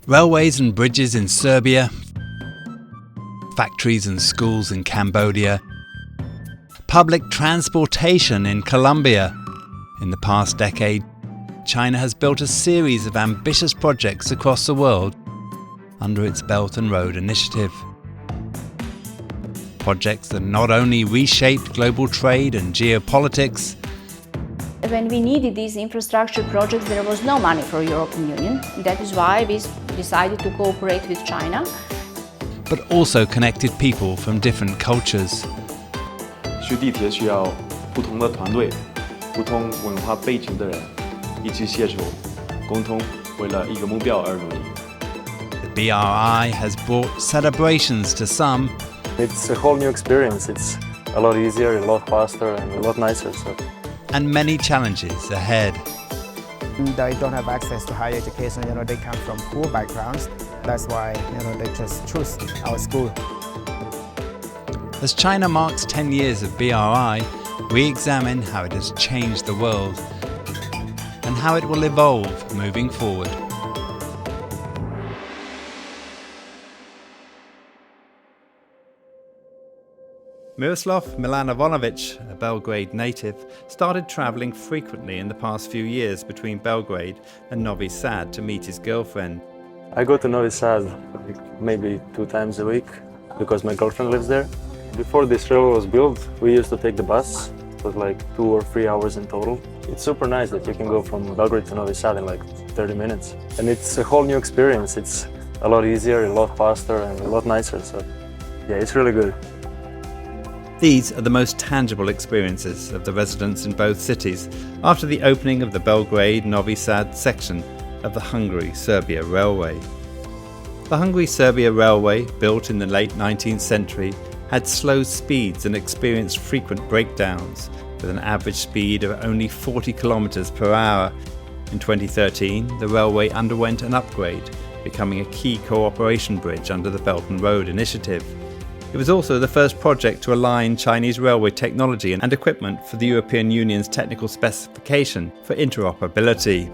Railways and bridges in Serbia, factories and schools in Cambodia, public transportation in Colombia. In the past decade, China has built a series of ambitious projects across the world under its Belt and Road Initiative. Projects that not only reshaped global trade and geopolitics. When we needed these infrastructure projects, there was no money for the European Union. That is why we decided to cooperate with China. But also connected people from different cultures. 修地铁需要不同的团队、不同文化背景的人一起携手，共同为了一个目标而努力。The BRI has brought celebrations to some. It's a whole new experience. It's a lot easier, a lot faster, and a lot nicer. And many challenges ahead. They don't have access to higher education. They come from poor backgrounds. That's why they just choose our school. As China marks 10 years of BRI, we examine how it has changed the world and how it will evolve moving forward. Miroslav Milanovic, a Belgrade native, started travelling frequently in the past few years between Belgrade and Novi Sad to meet his girlfriend. I go to Novi Sad maybe 2 times a week because my girlfriend lives there. Before this railway was built, we used to take the bus. It was like 2 or 3 hours in total. It's super nice that you can go from Belgrade to Novi Sad in like 30 minutes. And it's a whole new experience. It's a lot easier, a lot faster, and a lot nicer. So yeah, it's really good. These are the most tangible experiences of the residents in both cities after the opening of the Belgrade Novi Sad section of the Hungary-Serbia Railway. The Hungary-Serbia Railway, built in the late 19th century, had slow speeds and experienced frequent breakdowns, with an average speed of only 40 kilometers per hour. In 2013, the railway underwent an upgrade, becoming a key cooperation bridge under the Belt and Road Initiative. It was also the first project to align Chinese railway technology and equipment for the European Union's technical specification for interoperability.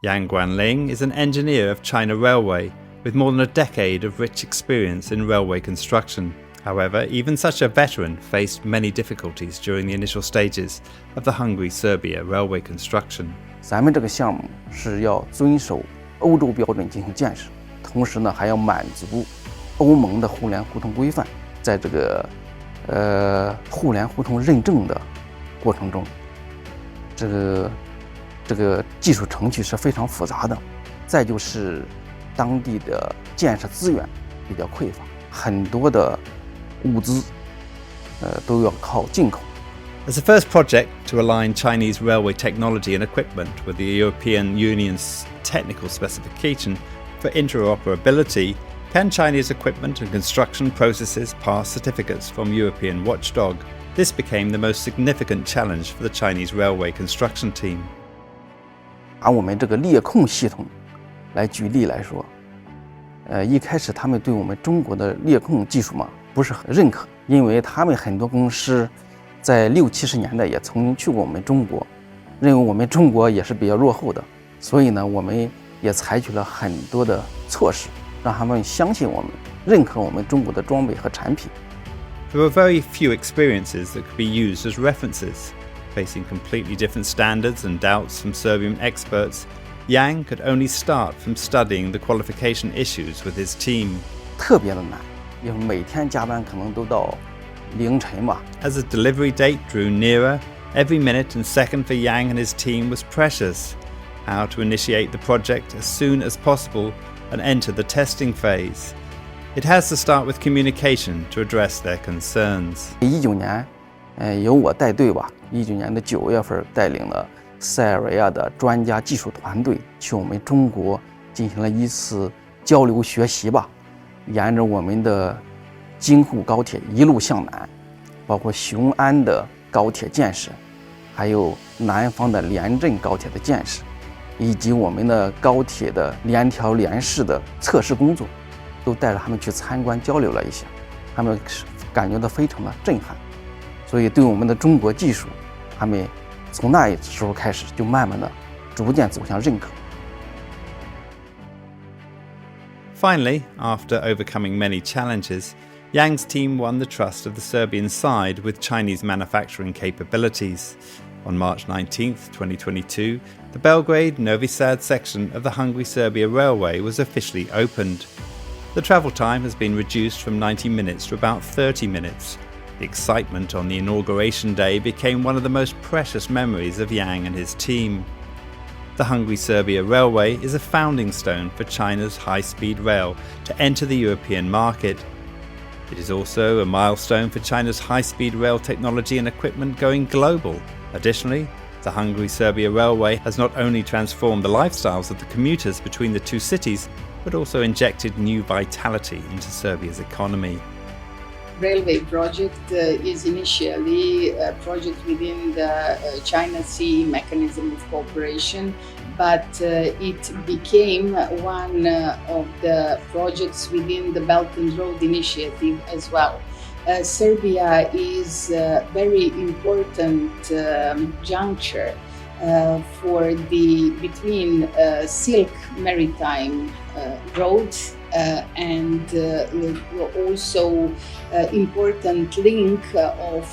Yang Guanling is an engineer of China Railway, with more than a decade of rich experience in railway construction. However, even such a veteran faced many difficulties during the initial stages of the Hungary-Serbia Railway construction. 咱们这个项目是要遵守欧洲标准进行建设，同时呢还要满足欧盟的互联互通规范。在这个互联互通认证的过程中，这个技术程序是非常复杂的。再就是当地的建设资源比较匮乏，很多的物资都要靠进口。As the first project to align Chinese railway technology and equipment with the European Union's technical specification for interoperability, can Chinese equipment and construction processes pass certificates from European watchdog? This became the most significant challenge for the Chinese railway construction team. 拿我们这个裂控系统来举例来说，一开始他们对我们中国的裂控技术嘛不是很认可，因为他们很多工程师在60、70年代也曾经去过我们中国，认为我们中国也是比较落后的，所以呢，我们也采取了很多的措施，让他们相信我们，认可我们中国的装备和产品。There were very few experiences that could be used as references. Facing completely different standards and doubts from Serbian experts, Yang could only start from studying the qualification issues with his team. 特别的难，因为每天加班可能都到凌晨吧。As the delivery date drew nearer, every minute and second for Yang and his team was precious. How to initiate the project as soon as possible and enter the testing phase. It has to start with communication to address their concerns. 19年，由我带队吧。19年的9月份，带领了塞尔维亚的专家技术团队去我们中国进行了一次交流学习吧。沿着我们的京沪高铁一路向南，包括雄安的高铁建设，还有南方的连镇高铁的建设，以及我们的高铁的联调联试的测试工作，都带着他们去参观交流了一下，他们感觉到非常的震撼，所以对我们的中国技术，他们从那时候开始就慢慢的逐渐走向认可。Finally, after overcoming many challenges, Yang's team won the trust of the Serbian side with Chinese manufacturing capabilities. On March 19, 2022, the Belgrade Novi Sad section of the Hungary-Serbia Railway was officially opened. The travel time has been reduced from 90 minutes to about 30 minutes. The excitement on the inauguration day became one of the most precious memories of Yang and his team. The Hungary-Serbia Railway is a founding stone for China's high-speed rail to enter the European market. It is also a milestone for China's high-speed rail technology and equipment going global. Additionally, the Hungary-Serbia Railway has not only transformed the lifestyles of the commuters between the two cities, but also injected new vitality into Serbia's economy. Railway project is initially a project within the China Sea Mechanism of Cooperation, but it became one of the projects within the Belt and Road Initiative as well. Serbia is a very important juncture between Silk Maritime Road and also important link of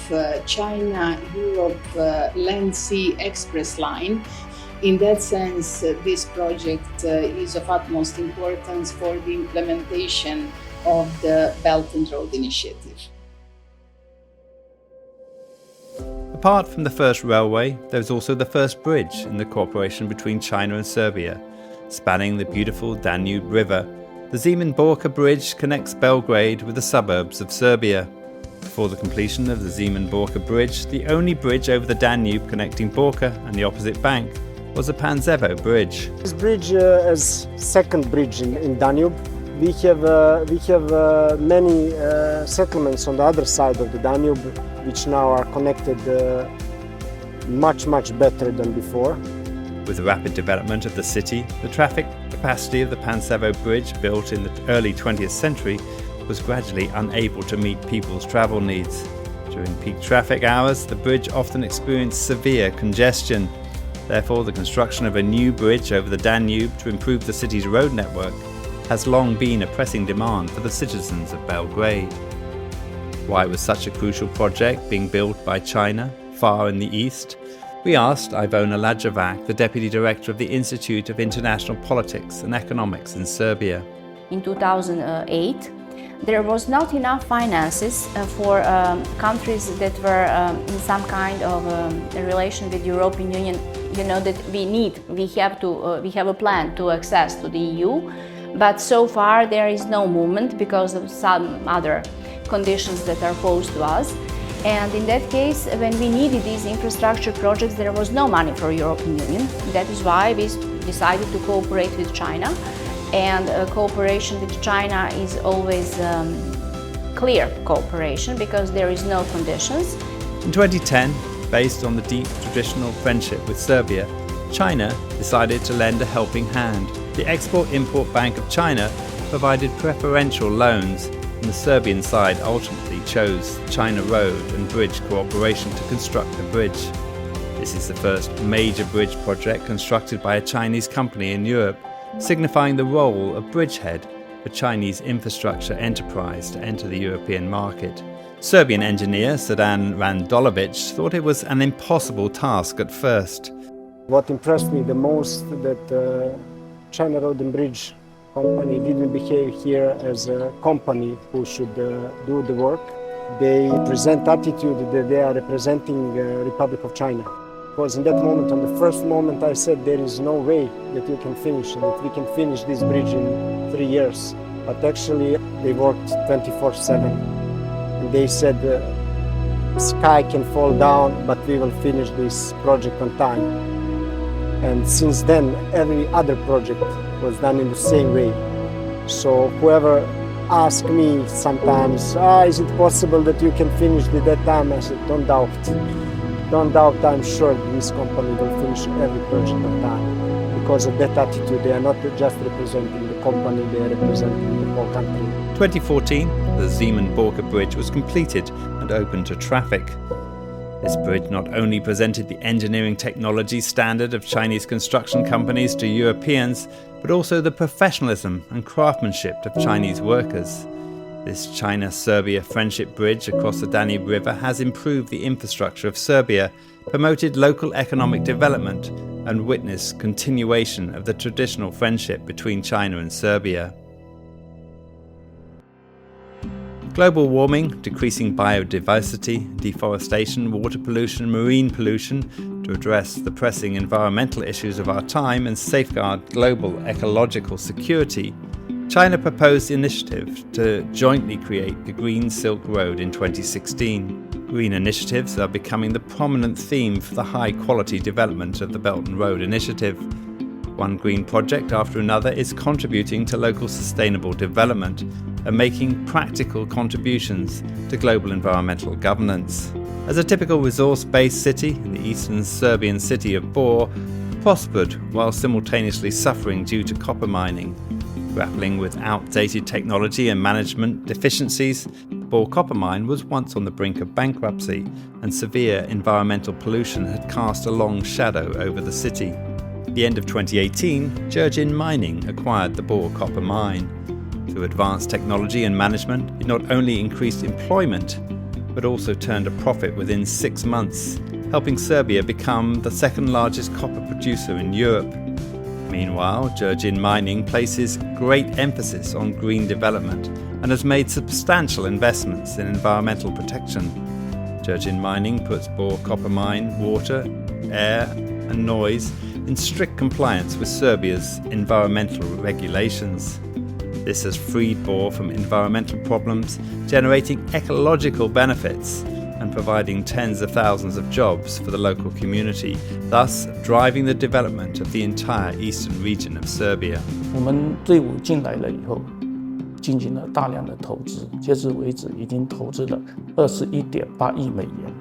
China-Europe Land-Sea Express Line. In that sense, this project is of utmost importance for the implementation of the Belt and Road Initiative. Apart from the first railway, there is also the first bridge in the cooperation between China and Serbia. Spanning the beautiful Danube River, the Zemun-Borca Bridge connects Belgrade with the suburbs of Serbia. Before the completion of the Zemun-Borca Bridge, the only bridge over the Danube connecting Borca and the opposite bank was the Pančevo Bridge. This bridge is second bridge in Danube. We have many settlements on the other side of the Danube, which now are connected much better than before. With the rapid development of the city, the traffic capacity of the Pančevo Bridge, built in the early 20th century, was gradually unable to meet people's travel needs. During peak traffic hours, the bridge often experienced severe congestion. Therefore, the construction of a new bridge over the Danube to improve the city's road network has long been a pressing demand for the citizens of Belgrade. Why was such a crucial project being built by China, far in the east? We asked Ivona Lajovac, the Deputy Director of the Institute of International Politics and Economics in Serbia. In 2008, there was not enough finances for countries that were in some kind of a relation with the European Union. You know that we have a plan to access to the EU, but so far there is no movement because of some other conditions that are posed to us. And in that case, when we needed these infrastructure projects, there was no money for European Union. That is why we decided to cooperate with China. And cooperation with China is always clear cooperation because there is no conditions. In 2010, based on the deep traditional friendship with Serbia, China decided to lend a helping hand. The Export-Import Bank of China provided preferential loans, and the Serbian side ultimately chose China Road and Bridge Cooperation to construct the bridge. This is the first major bridge project constructed by a Chinese company in Europe, signifying the role of bridgehead for Chinese infrastructure enterprise to enter the European market. Serbian engineer Zan Borker thought it was an impossible task at first. What impressed me the most that China Road and Bridge company didn't behave here as a company who should do the work. They present attitude that they are representing Republic of China. Because in that moment, on the first moment, I said there is no way that you can finish and that we can finish this bridge in 3 years. But actually, they worked 24/7. And they said, sky can fall down, but we will finish this project on time. And since then, every other project was done in the same way. So whoever asked me sometimes, is it possible that you can finish at that time? I said, don't doubt. Don't doubt, I'm sure this company will finish every project on time. Because of that attitude, they are not just representing the company, they are representing the whole country. 2014, the Zemun-Borca Bridge was completed and opened to traffic. This bridge not only presented the engineering technology standard of Chinese construction companies to Europeans, but also the professionalism and craftsmanship of Chinese workers. This China-Serbia Friendship Bridge across the Danube River has improved the infrastructure of Serbia, promoted local economic development, and witnessed continuation of the traditional friendship between China and Serbia. Global warming, decreasing biodiversity, deforestation, water pollution, marine pollution, to address the pressing environmental issues of our time and safeguard global ecological security, China proposed the initiative to jointly create the Green Silk Road in 2016. Green initiatives are becoming the prominent theme for the high-quality development of the Belt and Road Initiative. One green project after another is contributing to local sustainable development and making practical contributions to global environmental governance. As a typical resource-based city, the eastern Serbian city of Bor prospered while simultaneously suffering due to copper mining. Grappling with outdated technology and management deficiencies, Bor Copper Mine was once on the brink of bankruptcy, and severe environmental pollution had cast a long shadow over the city. At the end of 2018, Georgian Mining acquired the Bor Copper Mine. Through advanced technology and management, it not only increased employment, but also turned a profit within 6 months, helping Serbia become the second largest copper producer in Europe. Meanwhile, Georgian Mining places great emphasis on green development and has made substantial investments in environmental protection. Georgian Mining puts Bor Copper Mine water, air and noise in strict compliance with Serbia's environmental regulations. This has freed Bor from environmental problems, generating ecological benefits and providing tens of thousands of jobs for the local community, thus driving the development of the entire eastern region of Serbia. 我们队伍进来了以后，进行了大量的投资，截至为止已经投资了21.8亿美元，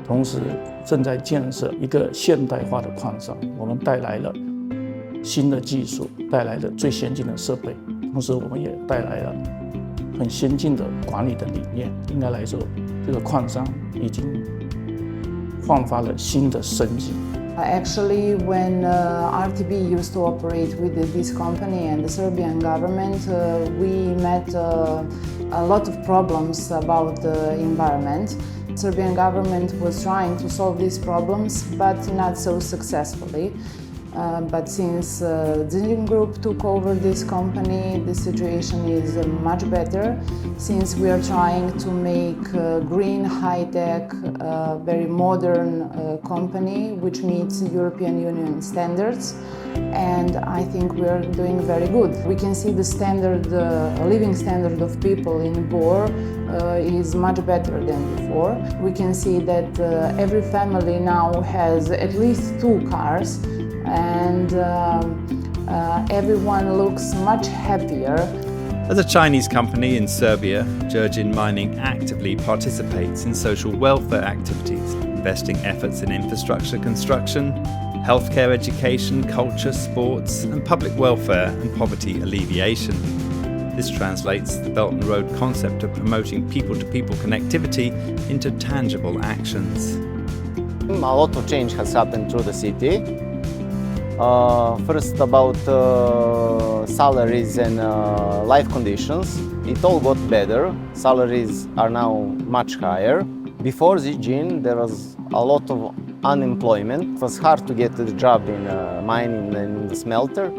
同时正在建设一个现代化的矿山。我们带来了新的技术，带来了最先进的设备，同时我们也带来了很先进的管理的理念。应该来说，这个矿山已经焕发了新的生机。Actually, when RTB used to operate with this company and the Serbian government, we met a lot of problems about the environment. The Serbian government was trying to solve these problems, but not so successfully. But since Zemun Group took over this company, the situation is much better, since we are trying to make a green, high-tech, very modern company which meets European Union standards, and I think we are doing very good. We can see the standard, living standard of people in Bor is much better than before. We can see that every family now has at least 2 cars, and everyone looks much happier. As a Chinese company in Serbia, Georgian Mining actively participates in social welfare activities, investing efforts in infrastructure construction, healthcare education, culture, sports, and public welfare and poverty alleviation. This translates the Belt and Road concept of promoting people-to-people connectivity into tangible actions. A lot of change has happened through the city. First about salaries and life conditions. It all got better. Salaries are now much higher. Before Zemun, there was a lot of unemployment. It was hard to get a job in mining and in the smelter.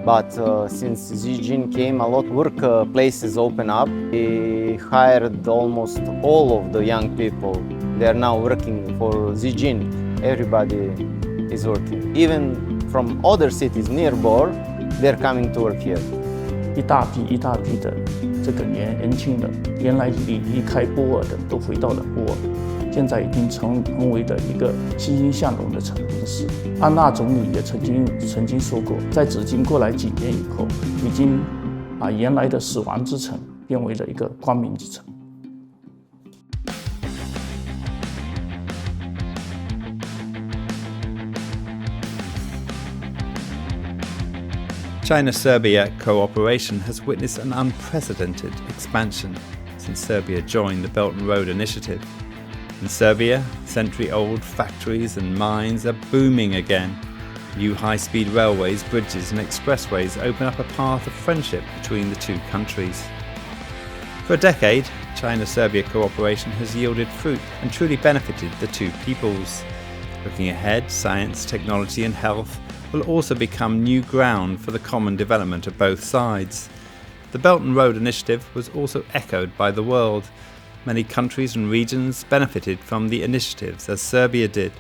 But since Zemun came, a lot of work places open up. We hired almost all of the young people. They are now working for Zemun. Everybody is working. Even from other cities near Bor, they're coming to work here. 一大批的这个年轻人，原来离开波尔的都回到了波尔，现在已经成为了一个欣欣向荣的城市。安娜总理也曾经说过，在紫金过来几年以后，已经把原来的死亡之城变为了一个光明之城。China-Serbia cooperation has witnessed an unprecedented expansion since Serbia joined the Belt and Road Initiative. In Serbia, century-old factories and mines are booming again. New high-speed railways, bridges and expressways open up a path of friendship between the two countries. For a decade, China-Serbia cooperation has yielded fruit and truly benefited the two peoples. Looking ahead, science, technology and health will also become new ground for the common development of both sides. The Belt and Road Initiative was also echoed by the world. Many countries and regions benefited from the initiatives, as Serbia did.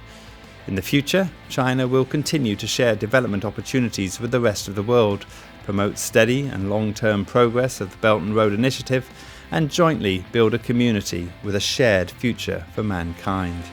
In the future, China will continue to share development opportunities with the rest of the world, promote steady and long-term progress of the Belt and Road Initiative, and jointly build a community with a shared future for mankind.